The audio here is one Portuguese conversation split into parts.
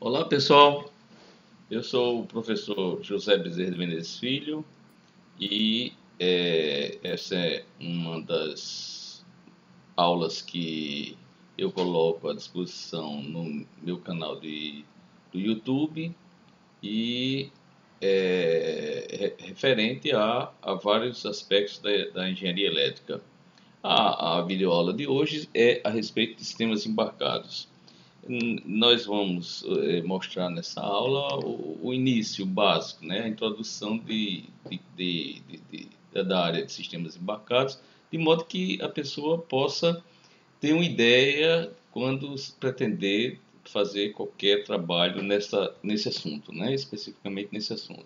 Olá pessoal, eu sou o professor José Bezerra de Menezes Filho e essa é uma das aulas que eu coloco à disposição no meu canal do YouTube e referente a vários aspectos da engenharia elétrica. A videoaula de hoje é a respeito de sistemas embarcados. Nós vamos mostrar nessa aula o início básico, né? A introdução da área de sistemas embarcados, de modo que a pessoa possa ter uma ideia quando pretender fazer qualquer trabalho nesse assunto, né? Especificamente nesse assunto.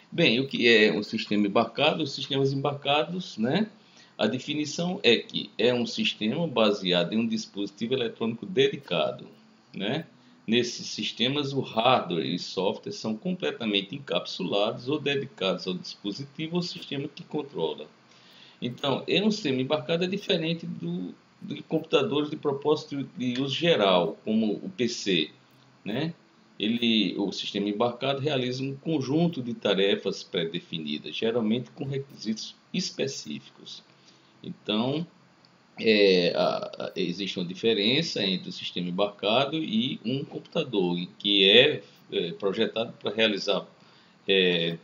Bem, o que é um sistema embarcado? Os sistemas embarcados, né? A definição é que é um sistema baseado em um dispositivo eletrônico dedicado, né? Nesses sistemas, o hardware e software são completamente encapsulados ou dedicados ao dispositivo ou sistema que controla. Então, um sistema embarcado é diferente de computadores de propósito de uso geral, como o PC, né? O sistema embarcado realiza um conjunto de tarefas pré-definidas, geralmente com requisitos específicos. Então, existe uma diferença entre o sistema embarcado e um computador, que é projetado para realizar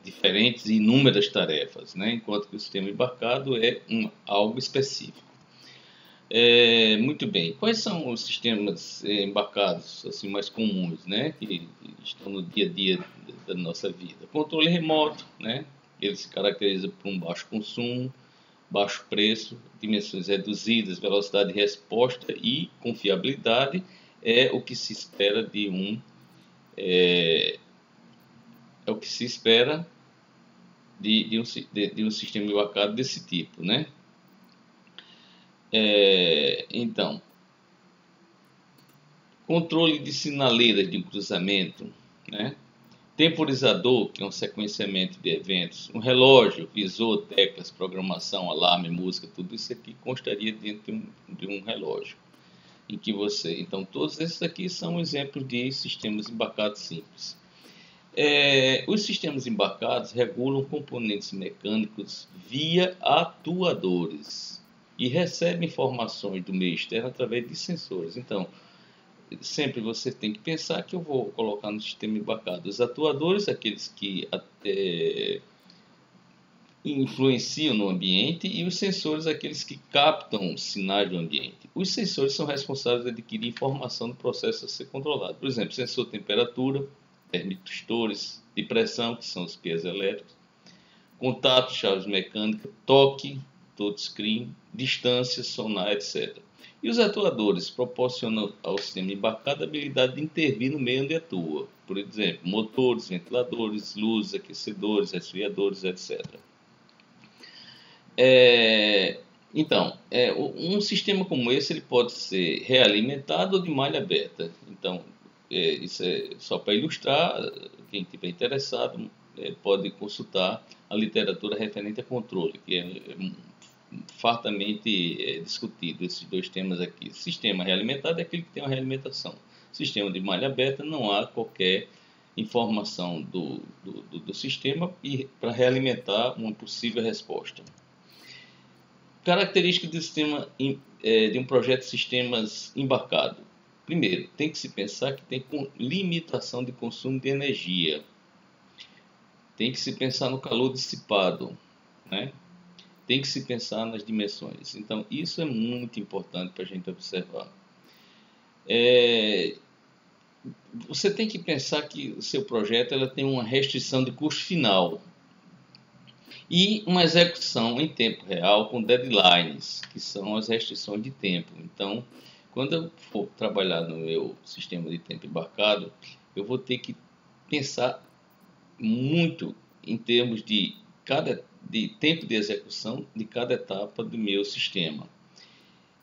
diferentes e inúmeras tarefas, né? Enquanto que o sistema embarcado é algo específico. Muito bem. Quais são os sistemas embarcados assim mais comuns, né, que estão no dia a dia da nossa vida? Controle remoto, né? Ele se caracteriza por um baixo consumo, baixo preço, dimensões reduzidas, velocidade de resposta e confiabilidade é o que se espera é o que se espera de um sistema embarcado desse tipo, né? Então, controle de sinaleiras de cruzamento, né? Temporizador, que é um sequenciamento de eventos, um relógio, visor, teclas, programação, alarme, música, tudo isso aqui constaria dentro de um relógio. Então, todos esses aqui são exemplos de sistemas embarcados simples. Os sistemas embarcados regulam componentes mecânicos via atuadores e recebem informações do meio externo através de sensores. Então, sempre você tem que pensar que eu vou colocar no sistema embarcado os atuadores, aqueles que influenciam no ambiente, e os sensores, aqueles que captam sinais do ambiente. Os sensores são responsáveis por adquirir informação do processo a ser controlado. Por exemplo, sensor de temperatura, termistores de pressão, que são os piezoelétricos, contato, chaves mecânicas, toque, touchscreen, distância, sonar, etc. E os atuadores proporcionam ao sistema embarcado a habilidade de intervir no meio onde atua. Por exemplo, motores, ventiladores, luzes, aquecedores, resfriadores, etc. Então, um sistema como esse ele pode ser realimentado ou de malha aberta. Então, isso é só para ilustrar. Quem estiver interessado pode consultar a literatura referente a controle, que é fartamente discutido esses dois temas aqui. Sistema realimentado é aquele que tem uma realimentação. Sistema de malha aberta, não há qualquer informação do sistema para realimentar uma possível resposta. Características do sistema de um projeto de sistemas embarcado. Primeiro, tem que se pensar que tem limitação de consumo de energia. Tem que se pensar no calor dissipado, né? Tem que se pensar nas dimensões. Então, isso é muito importante para a gente observar. Você tem que pensar que o seu projeto ela tem uma restrição de custo final e uma execução em tempo real com deadlines, que são as restrições de tempo. Então, quando eu for trabalhar no meu sistema de tempo embarcado, eu vou ter que pensar muito em termos de tempo de execução de cada etapa do meu sistema.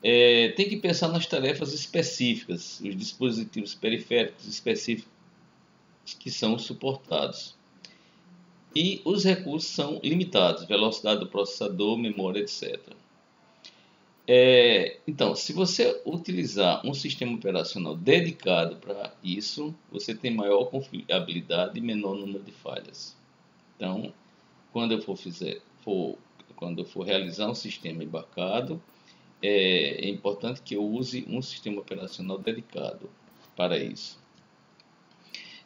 Tem que pensar nas tarefas específicas, os dispositivos periféricos específicos que são suportados. E os recursos são limitados, velocidade do processador, memória, etc. Então, se você utilizar um sistema operacional dedicado para isso, você tem maior confiabilidade e menor número de falhas. Então, quando eu quando eu for realizar um sistema embarcado, é importante que eu use um sistema operacional dedicado para isso.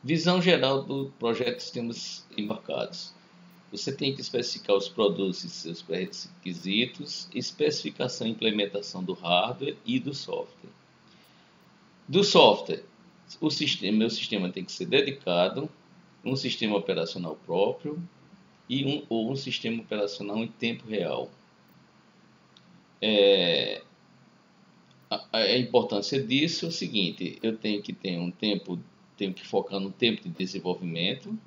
Visão geral do projeto de sistemas embarcados. Você tem que especificar os produtos e seus pré-requisitos, especificação e implementação do hardware e do software. Do software, meu sistema tem que ser dedicado, um sistema operacional próprio ou um sistema operacional em tempo real. A importância disso é o seguinte: eu tenho que ter tenho que focar no tempo de desenvolvimento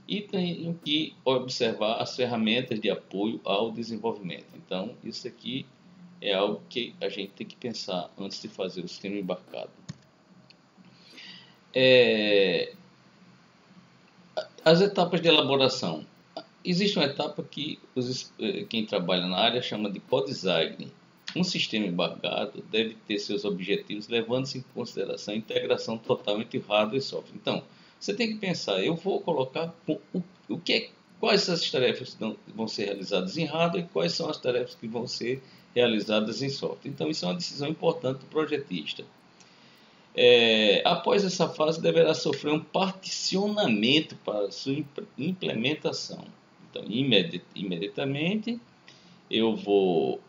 e tenho que observar as ferramentas de apoio ao desenvolvimento. Então, isso aqui é algo que a gente tem que pensar antes de fazer o sistema embarcado. As etapas de elaboração. Existe uma etapa que quem trabalha na área chama de co-design. Um sistema embarcado deve ter seus objetivos levando-se em consideração a integração total entre hardware e software. Então, você tem que pensar, eu vou colocar quais as tarefas vão ser realizadas em hardware e quais são as tarefas que vão ser realizadas em software. Então, isso é uma decisão importante do projetista. Após essa fase, deverá sofrer um particionamento para sua implementação. Então, imediatamente, eu vou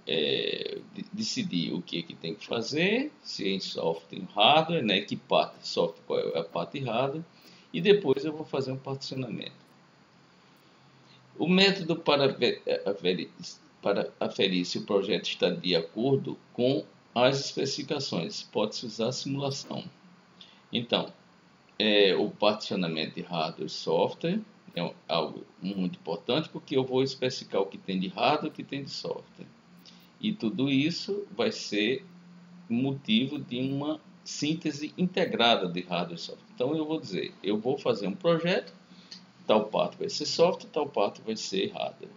decidir o que tem que fazer, se é em software, em hardware, né, que parte de software, qual é a parte hardware, e depois eu vou fazer um particionamento. O método para aferir se o projeto está de acordo com as especificações, pode-se usar simulação. Então, o particionamento de hardware e software é algo muito importante, porque eu vou especificar o que tem de hardware e o que tem de software. E tudo isso vai ser motivo de uma síntese integrada de hardware e software. Então, eu vou dizer, eu vou fazer um projeto, tal parte vai ser software, tal parte vai ser hardware.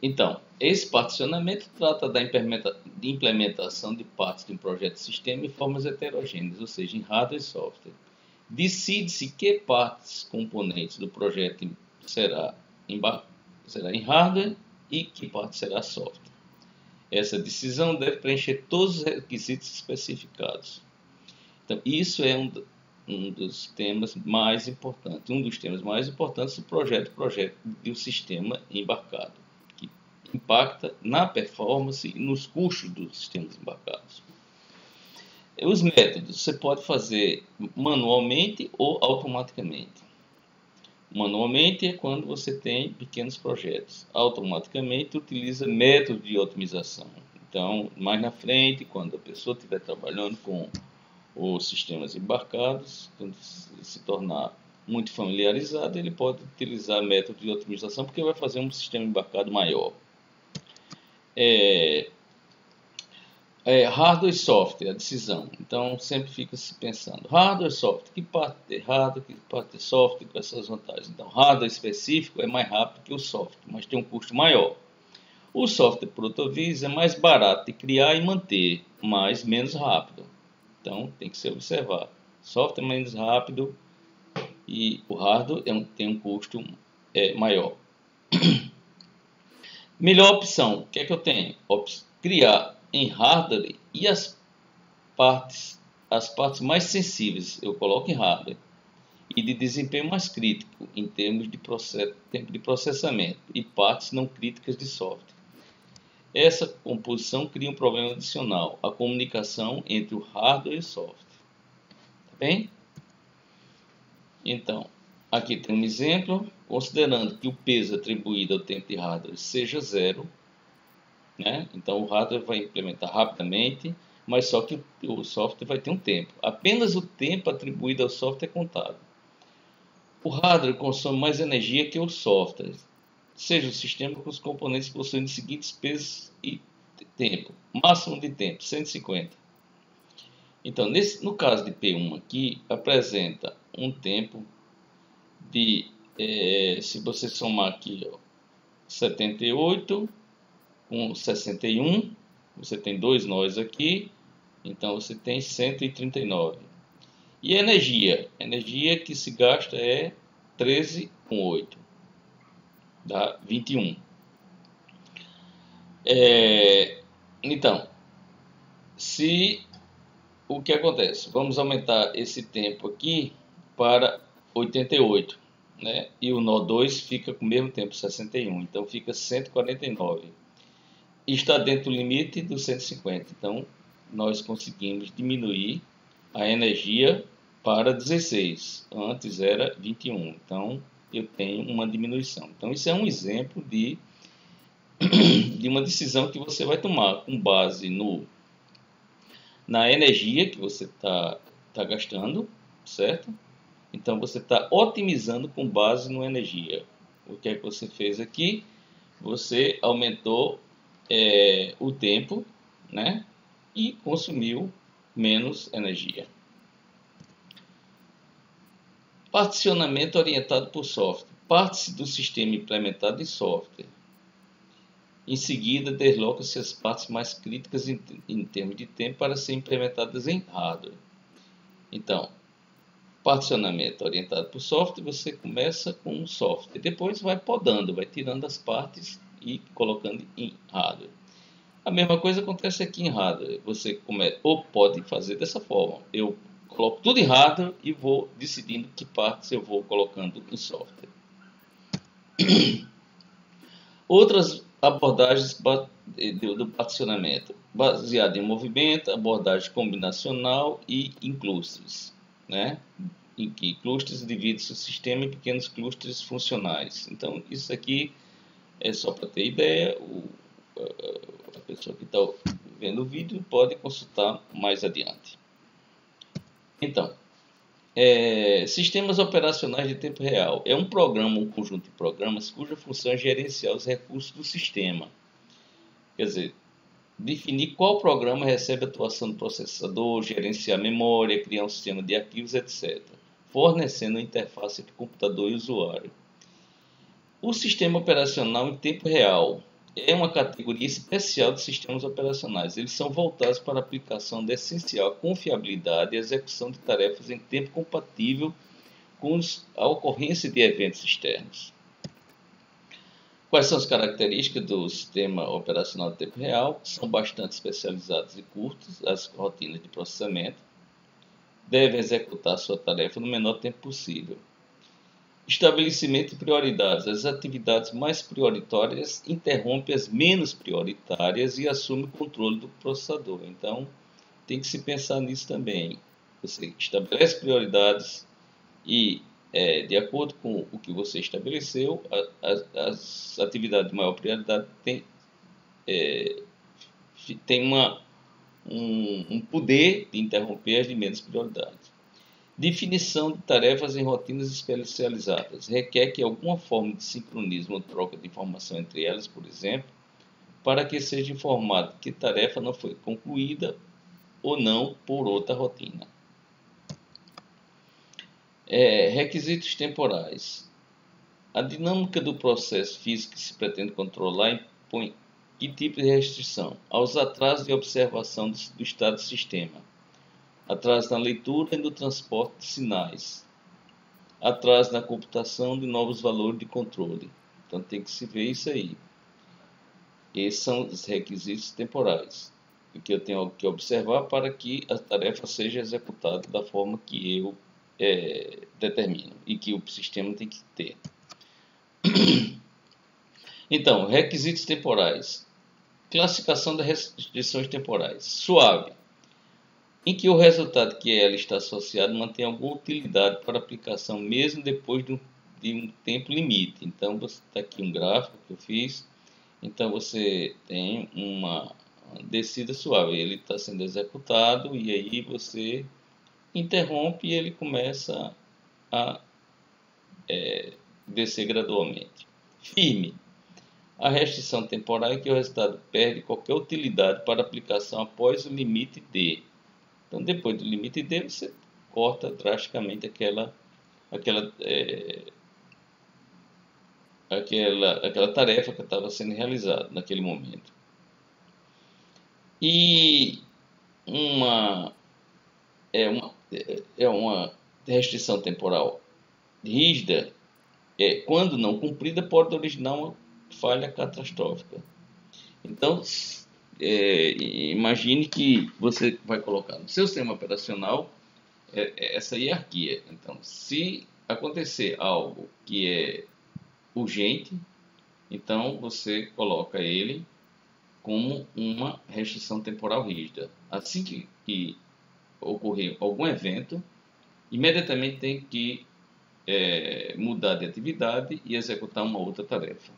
Então, esse particionamento trata da implementação de partes de um projeto de sistema em formas heterogêneas, ou seja, em hardware e software. Decide-se que partes componentes do projeto será em hardware e que parte será software. Essa decisão deve preencher todos os requisitos especificados. Então, isso é um dos temas mais importantes do projeto do sistema embarcado, que impacta na performance e nos custos dos sistemas embarcados. Os métodos, você pode fazer manualmente ou automaticamente. Manualmente é quando você tem pequenos projetos. Automaticamente utiliza métodos de otimização. Então, mais na frente, quando a pessoa estiver trabalhando com os sistemas embarcados, quando se tornar muito familiarizado, ele pode utilizar métodos de otimização, porque vai fazer um sistema embarcado maior. Hardware e software, a decisão. Então, sempre fica se pensando, hardware e software, que parte é hardware, que parte é software, com essas vantagens. Então, hardware específico é mais rápido que o software, mas tem um custo maior. O software, por outra vez, é mais barato de criar e manter, mas menos rápido. Então, tem que se observar. Software é menos rápido e o hardware tem um custo maior. Melhor opção, o que é que eu tenho? Criar em hardware e as partes mais sensíveis eu coloco em hardware e de desempenho mais crítico em termos de tempo de processamento e partes não críticas de software. Essa composição cria um problema adicional, a comunicação entre o hardware e o software. Tá bem? Então, aqui tem um exemplo, considerando que o peso atribuído ao tempo de hardware seja zero, né? Então o hardware vai implementar rapidamente, mas só que o software vai ter um tempo. Apenas o tempo atribuído ao software é contado. O hardware consome mais energia que o software, seja o sistema com os componentes possuindo os seguintes pesos e tempo. Máximo de tempo, 150. Então, no caso de P1 aqui, apresenta um tempo de, se você somar aqui, 78, com 61, você tem dois nós aqui, então você tem 139. E energia que se gasta é 13 com 8, dá 21. Então, se o que acontece? Vamos aumentar esse tempo aqui para 88, né? E o nó 2 fica com o mesmo tempo, 61, então fica 149. E está dentro do limite dos 150, então nós conseguimos diminuir a energia para 16, antes era 21, então eu tenho uma diminuição. Então isso é um exemplo de uma decisão que você vai tomar com base na energia que você está gastando, certo? Então você está otimizando com base na energia. O que é que você fez aqui? Você aumentou o tempo, né? E consumiu menos energia. Particionamento orientado por software. Parte-se do sistema implementado em software. Em seguida, desloca-se as partes mais críticas em termos de tempo para serem implementadas em hardware. Então, particionamento orientado por software, você começa com o software. Depois vai podando, vai tirando as partes e colocando em hardware. A mesma coisa acontece aqui em hardware. Você ou pode fazer dessa forma. Eu coloco tudo em hardware e vou decidindo que partes eu vou colocando em software. Outras abordagens do particionamento, baseado em movimento, abordagem combinacional e em clusters, né? Em que clusters divide-se o sistema em pequenos clusters funcionais. Então, isso aqui é só para ter ideia. A pessoa que está vendo o vídeo pode consultar mais adiante. Então, sistemas operacionais de tempo real. É um programa, um conjunto de programas cuja função é gerenciar os recursos do sistema. Quer dizer, definir qual programa recebe a atuação do processador, gerenciar a memória, criar um sistema de arquivos, etc., fornecendo uma interface entre computador e usuário. O sistema operacional em tempo real é uma categoria especial de sistemas operacionais. Eles são voltados para a aplicação da essencial confiabilidade e execução de tarefas em tempo compatível com a ocorrência de eventos externos. Quais são as características do sistema operacional de tempo real? São bastante especializadas e curtas as rotinas de processamento. Devem executar sua tarefa no menor tempo possível. Estabelecimento de prioridades. As atividades mais prioritárias interrompem as menos prioritárias e assumem o controle do processador. Então, tem que se pensar nisso também. Você estabelece prioridades e, de acordo com o que você estabeleceu, as atividades de maior prioridade têm um poder de interromper as de menos prioridade. Definição de tarefas em rotinas especializadas. Requer que alguma forma de sincronismo ou troca de informação entre elas, por exemplo, para que seja informado que tarefa não foi concluída ou não por outra rotina. Requisitos temporais. A dinâmica do processo físico que se pretende controlar impõe que tipo de restrição? Aos atrasos de observação do estado do sistema. Atraso na leitura e no transporte de sinais. Atraso na computação de novos valores de controle. Então tem que se ver isso aí. Esses são os requisitos temporais que eu tenho que observar para que a tarefa seja executada da forma que eu determino e que o sistema tem que ter. Então, requisitos temporais. Classificação das restrições temporais. Suave, em que o resultado que ela está associado mantém alguma utilidade para aplicação mesmo depois de um tempo limite. Então, está aqui um gráfico que eu fiz. Então, você tem uma descida suave. Ele está sendo executado e aí você interrompe e ele começa a descer gradualmente. Firme. A restrição temporal é que o resultado perde qualquer utilidade para aplicação após o limite D. Então, depois do limite D, você corta drasticamente aquela tarefa que estava sendo realizada naquele momento. E uma, uma restrição temporal rígida, quando não cumprida, pode originar uma falha catastrófica. Então, imagine que você vai colocar no seu sistema operacional essa hierarquia. Então, se acontecer algo que é urgente, então você coloca ele como uma restrição temporal rígida. Assim que ocorrer algum evento, imediatamente tem que mudar de atividade e executar uma outra tarefa.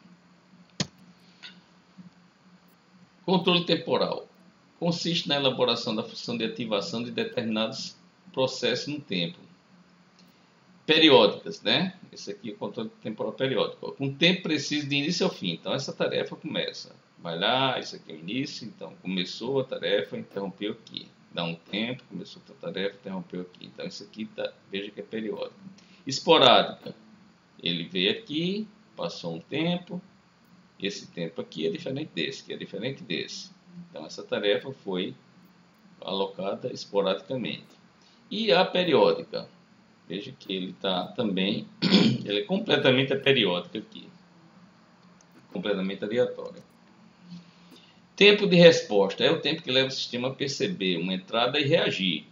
Controle temporal consiste na elaboração da função de ativação de determinados processos no tempo. Periódicas, né? Esse aqui é o controle temporal periódico. Com tempo preciso de início ao fim. Então, essa tarefa começa. Vai lá, isso aqui é o início. Então, começou a tarefa, interrompeu aqui. Dá um tempo, começou a tarefa, interrompeu aqui. Então, isso aqui, veja que é periódico. Esporádica. Ele veio aqui, passou um tempo. Esse tempo aqui é diferente desse, que é diferente desse. Então, essa tarefa foi alocada esporadicamente. E a periódica. Veja que ele está também, ele é completamente aperiódico aqui. Completamente aleatório. Tempo de resposta é o tempo que leva o sistema a perceber uma entrada e reagir.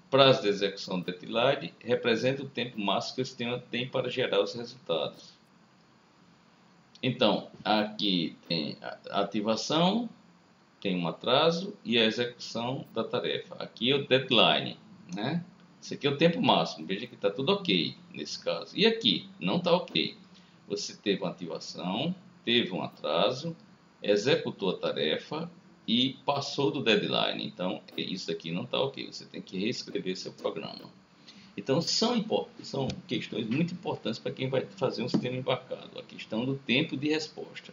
Prazo de execução do deadline representa o tempo máximo que o sistema tem para gerar os resultados. Então, aqui tem a ativação, tem um atraso e a execução da tarefa. Aqui é o deadline, né? Esse aqui é o tempo máximo. Veja que está tudo ok nesse caso. E aqui, não está ok. Você teve uma ativação, teve um atraso, executou a tarefa e passou do deadline. Então, isso aqui não está ok. Você tem que reescrever seu programa. Então, são questões muito importantes para quem vai fazer um sistema embarcado. A questão do tempo de resposta.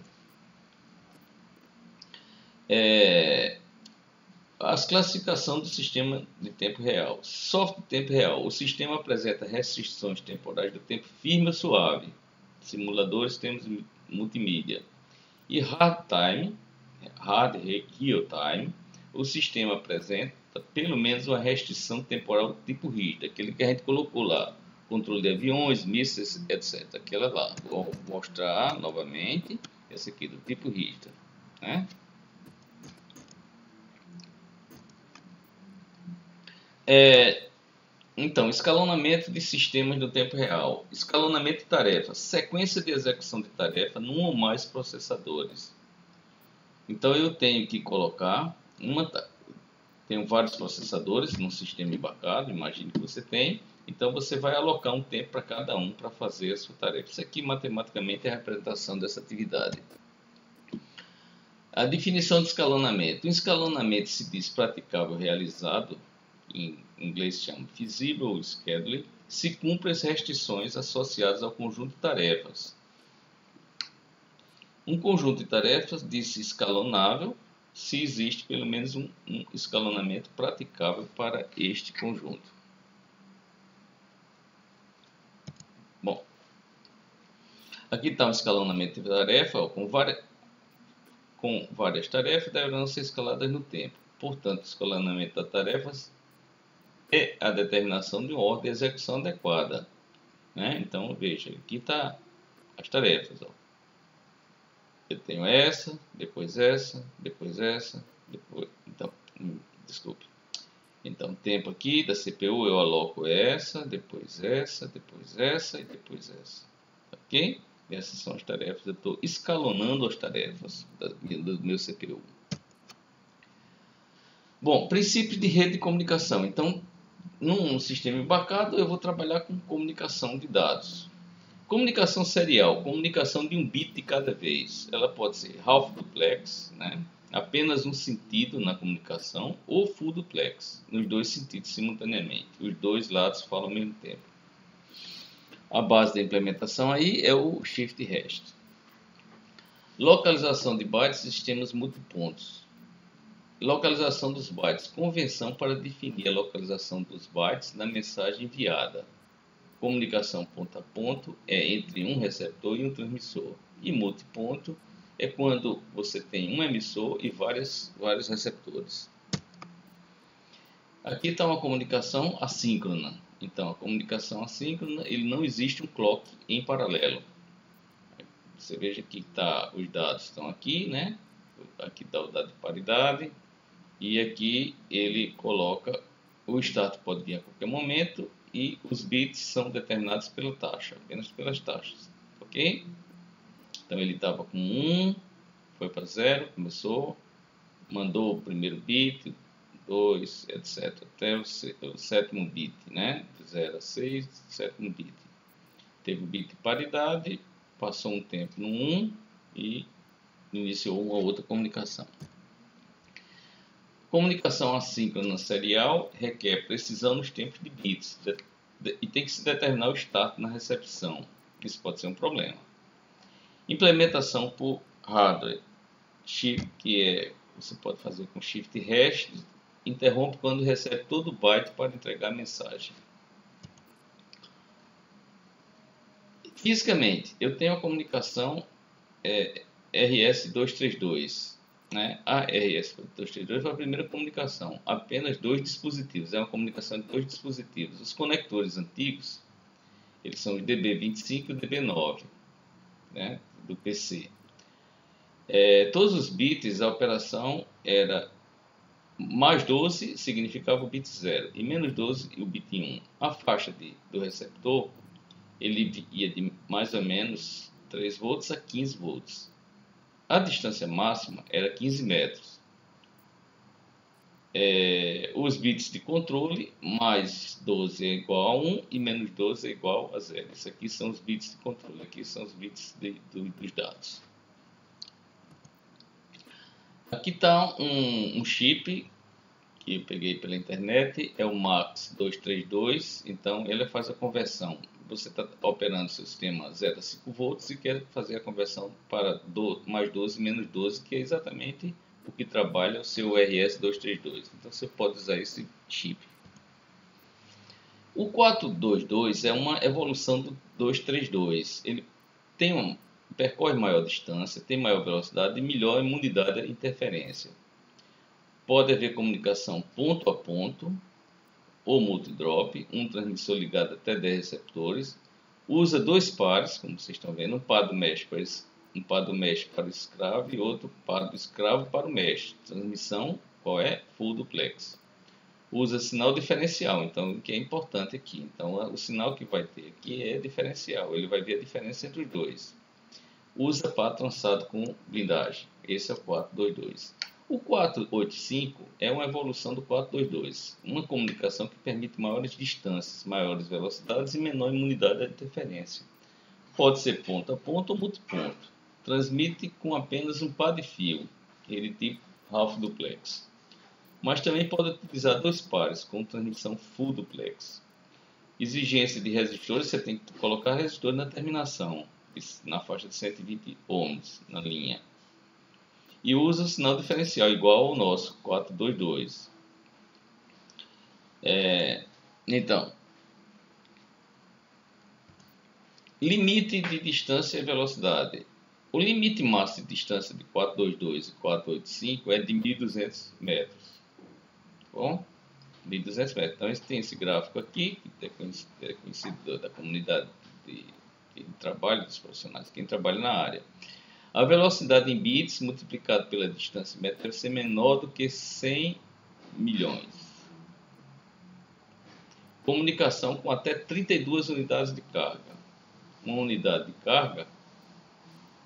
As classificações do sistema de tempo real. Software de tempo real. O sistema apresenta restrições temporais do tempo firme ou suave. Simuladores, temos multimídia. E hard real time. O sistema apresenta pelo menos uma restrição temporal do tipo rígido. Aquele que a gente colocou lá. Controle de aviões, mísseis, etc. Aquela lá. Vou mostrar novamente. Essa aqui do tipo rígido, né? Então, escalonamento de sistemas do tempo real. Escalonamento de tarefas. Sequência de execução de tarefa num ou mais processadores. Então, eu tenho que colocar tenho vários processadores num sistema embarcado, imagine que você tem. Então, você vai alocar um tempo para cada um para fazer a sua tarefa. Isso aqui, matematicamente, é a representação dessa atividade. A definição de escalonamento. O escalonamento se diz praticável realizado, em inglês se chama feasible scheduling, se cumpre as restrições associadas ao conjunto de tarefas. Um conjunto de tarefas diz-se escalonável se existe pelo menos um escalonamento praticável para este conjunto. Bom, aqui está um escalonamento de tarefa com várias tarefas deverão ser escaladas no tempo. Portanto, o escalonamento das tarefas é a determinação de uma ordem de execução adequada, né? Então, veja, aqui está as tarefas. Ó. Eu tenho essa, depois essa, depois essa, depois... Então, desculpe. Então, tempo aqui da CPU eu aloco essa, depois essa, depois essa e depois essa. Ok? Essas são as tarefas. Eu estou escalonando as tarefas do meu CPU. Bom, princípios de rede de comunicação. Então, num sistema embarcado, eu vou trabalhar com comunicação de dados. Comunicação serial, comunicação de um bit de cada vez. Ela pode ser half duplex, né? Apenas um sentido na comunicação, ou full duplex, nos dois sentidos simultaneamente. Os dois lados falam ao mesmo tempo. A base da implementação aí é o shift rest. Localização de bytes e sistemas multipontos. Localização dos bytes. Convenção para definir a localização dos bytes na mensagem enviada. Comunicação ponto a ponto é entre um receptor e um transmissor. E multiponto é quando você tem um emissor e vários receptores. Aqui está uma comunicação assíncrona. Então, a comunicação assíncrona, ele não existe um clock em paralelo. Você veja que os dados estão aqui, né? Aqui está o dado de paridade. E aqui ele coloca o start pode vir a qualquer momento e os bits são determinados pela taxa, apenas pelas taxas. Ok? Então ele estava com 1, foi para 0, começou, mandou o primeiro bit, 2, etc. Até o sétimo bit, né? De 0 a 6, sétimo bit. Teve o bit de paridade, passou um tempo no 1 e iniciou uma outra comunicação. Comunicação assíncrona serial requer precisão nos tempos de bits e tem que se determinar o start na recepção. Isso pode ser um problema. Implementação por hardware, que você pode fazer com shift hash, interrompe quando recebe todo o byte para entregar a mensagem. Fisicamente, eu tenho a comunicação RS-232. Né? A RS-232 foi a primeira comunicação, apenas 2 dispositivos, é uma comunicação de 2 dispositivos. Os conectores antigos, eles são o DB25 e o DB9, né? Do PC. Todos os bits, a operação era mais 12 significava o bit 0 e menos 12 o bit 1. A faixa do receptor, ele ia de mais ou menos 3 volts a 15 volts. A distância máxima era 15 metros. Os bits de controle, mais 12 é igual a 1 e menos 12 é igual a 0. Isso aqui são os bits de controle, aqui são os bits dos dados. Aqui está um chip que eu peguei pela internet, é o MAX232, então ele faz a conversão. Você está operando o seu sistema 0 a 5 volts e quer fazer a conversão para mais 12 menos 12, que é exatamente o que trabalha o seu RS232. Então você pode usar esse chip. O 422 é uma evolução do 232. Ele percorre maior distância, tem maior velocidade e melhor imunidade à interferência. Pode haver comunicação ponto a ponto ou multidrop, um transmissor ligado até 10 receptores. Usa 2 pares, como vocês estão vendo, um par do mesh para o escravo e outro par do escravo para o mesh. Transmissão, qual é? Full duplex. Usa sinal diferencial, então o que é importante aqui. Então o sinal que vai ter aqui é diferencial, ele vai ver a diferença entre os dois. Usa par trançado com blindagem, esse é o 422. O 485 é uma evolução do 422, uma comunicação que permite maiores distâncias, maiores velocidades e menor imunidade à interferência. Pode ser ponto a ponto ou multiponto. Transmite com apenas um par de fio, aquele tipo half duplex. Mas também pode utilizar 2 pares com transmissão full duplex. Exigência de resistores, você tem que colocar resistor na terminação, na faixa de 120 ohms na linha. E usa o sinal diferencial igual ao nosso 422. Então, limite de distância e velocidade. O limite máximo de distância de 422 e 485 é de 1.200 metros. Bom, 1.200 metros. Então, tem esse gráfico aqui, que é conhecido da comunidade de trabalho dos profissionais, quem trabalha na área. A velocidade em bits multiplicado pela distância métrica deve ser menor do que 100 milhões. Comunicação com até 32 unidades de carga. Uma unidade de carga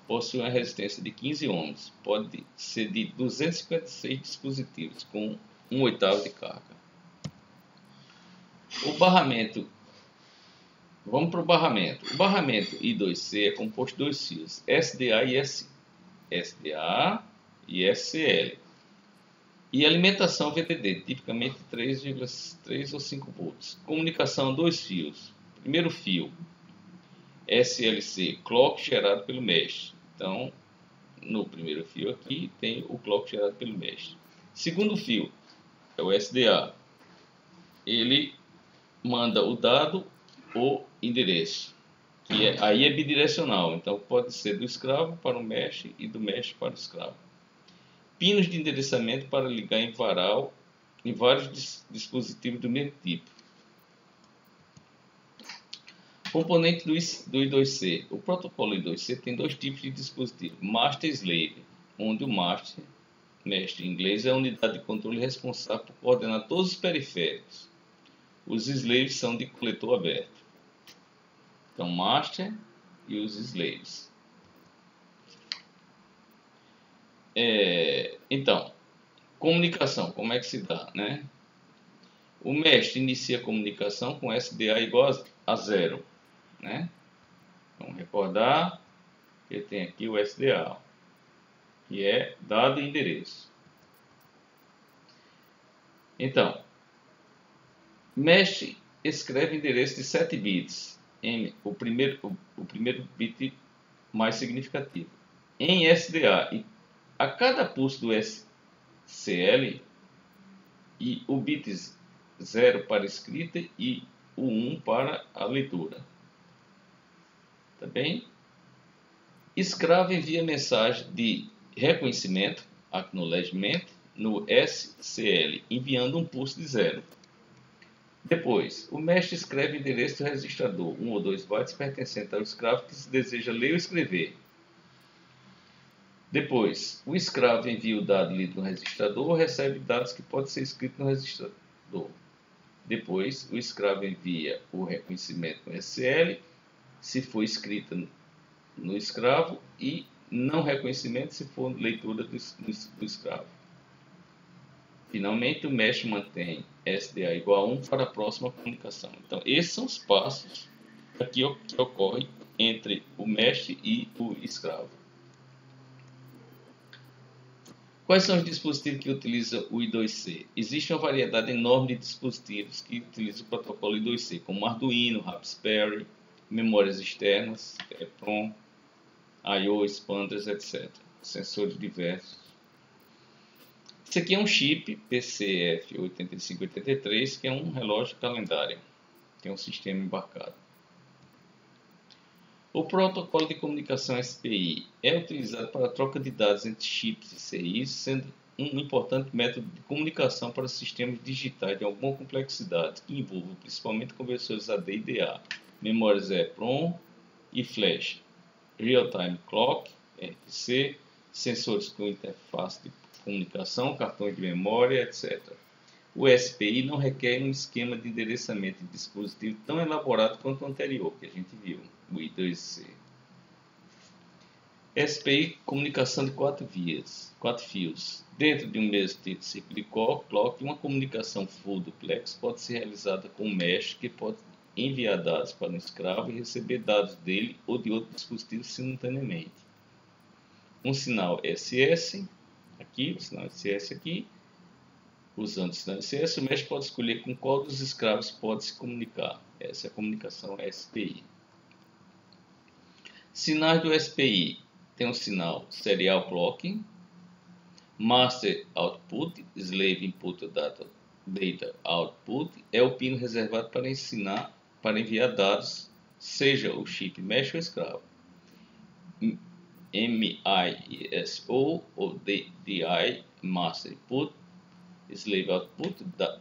possui uma resistência de 15 ohms. Pode ser de 256 dispositivos com 1/8 de carga. O barramento. Vamos para o barramento. O barramento I2C é composto de 2 fios, SDA e SCL. E alimentação VDD, tipicamente 3,3 ou 5 volts. Comunicação 2 fios. Primeiro fio, SLC, clock gerado pelo mesh. Então, no primeiro fio aqui tem o clock gerado pelo mesh. Segundo fio, é o SDA. Ele manda o dado ou endereço. Aí é bidirecional, então pode ser do escravo para o mestre e do mestre para o escravo. Pinos de endereçamento para ligar em varal em vários dispositivos do mesmo tipo. Componente do I2C. O protocolo I2C tem dois tipos de dispositivo: Master e Slave, onde o Master, mestre em inglês, é a unidade de controle responsável por coordenar todos os periféricos. Os Slaves são de coletor aberto. Então, Master e os Slaves. Então, comunicação, como é que se dá, né? O mestre inicia a comunicação com SDA igual a 0, né? Vamos recordar que tem aqui o SDA, que é dado e endereço. Então, mestre escreve endereço de 7 bits, o primeiro bit mais significativo, em SDA. E a cada pulso do SCL, e o bit 0 para escrita e o 1 para a leitura. Tá bem? Escravo envia mensagem de reconhecimento, acknowledgement, no SCL, enviando um pulso de 0. Depois, o mestre escreve o endereço do registrador, 1 ou 2 bytes, pertencente ao escravo que se deseja ler ou escrever. Depois, o escravo envia o dado lido no registrador ou recebe dados que podem ser escritos no registrador. Depois, o escravo envia o reconhecimento no SCL, se for escrita no escravo, e não reconhecimento se for leitura do escravo. Finalmente, o mestre mantém SDA igual a 1 para a próxima comunicação. Então, esses são os passos que ocorrem entre o mestre e o escravo. Quais são os dispositivos que utilizam o I2C? Existe uma variedade enorme de dispositivos que utilizam o protocolo I2C, como Arduino, Raspberry, memórias externas, EEPROM, I/O, expanders, etc. Sensores diversos. Esse aqui é um chip PCF8583, que é um relógio calendário. Tem um sistema embarcado. O protocolo de comunicação SPI é utilizado para a troca de dados entre chips e CIs, sendo um importante método de comunicação para sistemas digitais de alguma complexidade, que envolvam principalmente conversores AD e DA, memórias EEPROM e flash, real-time clock, RTC, sensores com interface de comunicação, cartões de memória, etc. O SPI não requer um esquema de endereçamento de dispositivo tão elaborado quanto o anterior, que a gente viu, o I2C. SPI, comunicação de 4 fios. Dentro de um mesmo tipo de ciclo de clock, uma comunicação full duplex pode ser realizada com um mesh que pode enviar dados para um escravo e receber dados dele ou de outro dispositivo simultaneamente. Um sinal SS, aqui, o sinal SS aqui. Usando o sinal SS, o mestre pode escolher com qual dos escravos pode se comunicar. Essa é a comunicação SPI. Sinais do SPI. Tem o sinal Serial Clocking, Master Output, Slave Input Data Output. É o pino reservado para enviar dados, seja o chip mestre ou escravo. MISO ou DI, Master Input, Slave Output, Data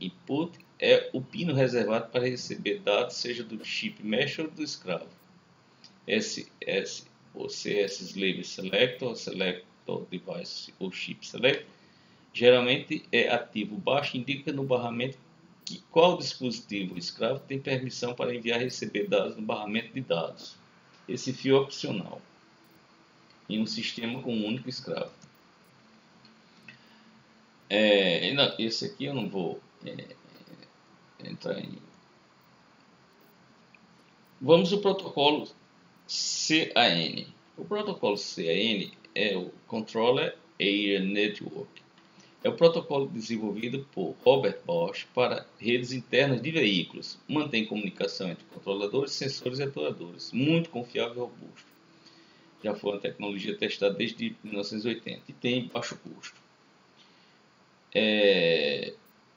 Input, é o pino reservado para receber dados, seja do chip mestre ou do escravo. SS ou CS Slave Selector, Selector Device ou Chip Select, geralmente é ativo baixo, indica no barramento que qual dispositivo escravo tem permissão para enviar e receber dados no barramento de dados. Esse fio é opcional em um sistema com um único escravo. Esse aqui eu não vou entrar em. Vamos ao protocolo CAN. O protocolo CAN é o Controller Area Network. É o protocolo desenvolvido por Robert Bosch para redes internas de veículos. Mantém comunicação entre controladores, sensores e atuadores. Muito confiável e robusto. Já foi uma tecnologia testada desde 1980 e tem baixo custo.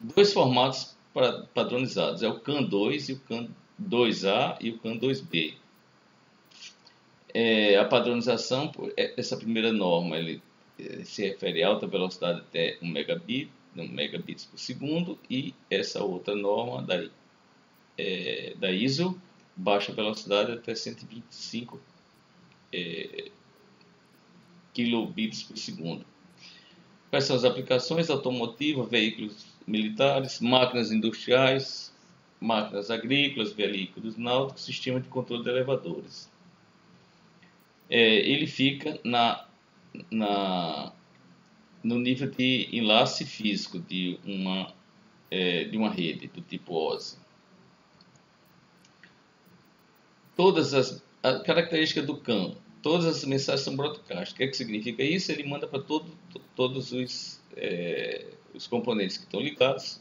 Dois formatos padronizados, é o CAN2 e o CAN2A e o CAN2B. A padronização, essa primeira norma, ele se refere a alta velocidade até 1 megabits por segundo, e essa outra norma da ISO, baixa velocidade até 125 kilobits por segundo. Quais são as aplicações? Automotiva, veículos militares, máquinas industriais, máquinas agrícolas, veículos náuticos, sistema de controle de elevadores. Ele fica no nível de enlace físico de uma rede do tipo OSI. A característica do CAN: todas as mensagens são broadcast. O que significa isso? Ele manda para todos os componentes que estão ligados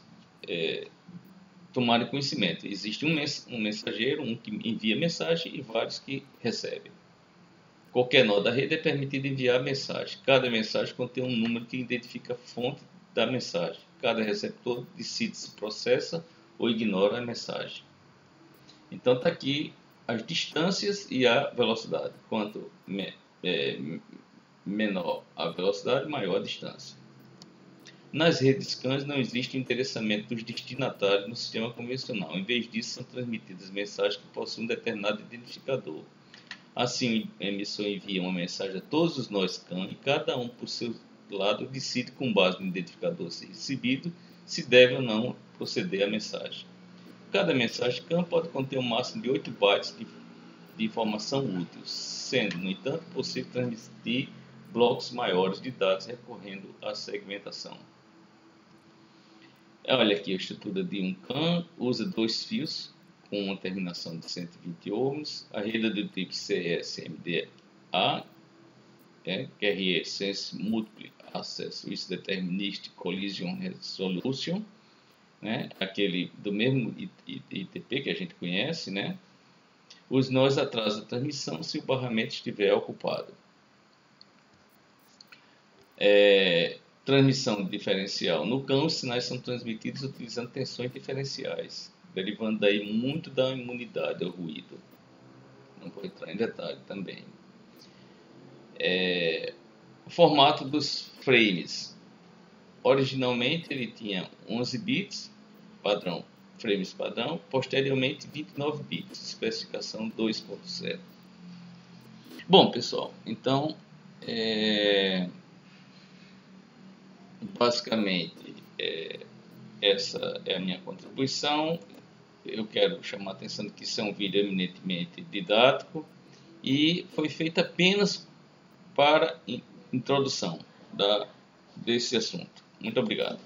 tomarem conhecimento. Existe um mensageiro, um que envia mensagem e vários que recebem. Qualquer nó da rede é permitido enviar mensagem. Cada mensagem contém um número que identifica a fonte da mensagem. Cada receptor decide se processa ou ignora a mensagem. Então está aqui as distâncias e a velocidade. Quanto menor a velocidade, maior a distância. Nas redes CAN não existe endereçamento dos destinatários no sistema convencional. Em vez disso, são transmitidas mensagens que possuem um determinado identificador. Assim, o emissor envia uma mensagem a todos os nós CAN e cada um, por seu lado, decide, com base no identificador recebido, se deve ou não proceder à mensagem. Cada mensagem CAN pode conter um máximo de 8 bytes de informação útil, sendo, no entanto, possível transmitir blocos maiores de dados recorrendo à segmentação. Olha aqui a estrutura de um CAN: usa 2 fios com uma terminação de 120 ohms, a rede é do tipo CSMDA, QRE, Sense Multiple Access with Deterministic Collision Resolution, aquele do mesmo ITP que a gente conhece, Os nós atrasam a transmissão se o barramento estiver ocupado. Transmissão diferencial. No CAN, os sinais são transmitidos utilizando tensões diferenciais, derivando daí muito da imunidade ao ruído. Não vou entrar em detalhe também. O formato dos frames. Originalmente ele tinha 11 bits, padrão, frames padrão, posteriormente 29 bits, especificação 2.0. Bom, pessoal, então basicamente essa é a minha contribuição. Eu quero chamar a atenção de que isso é um vídeo eminentemente didático e foi feito apenas para introdução desse assunto. Muito obrigado.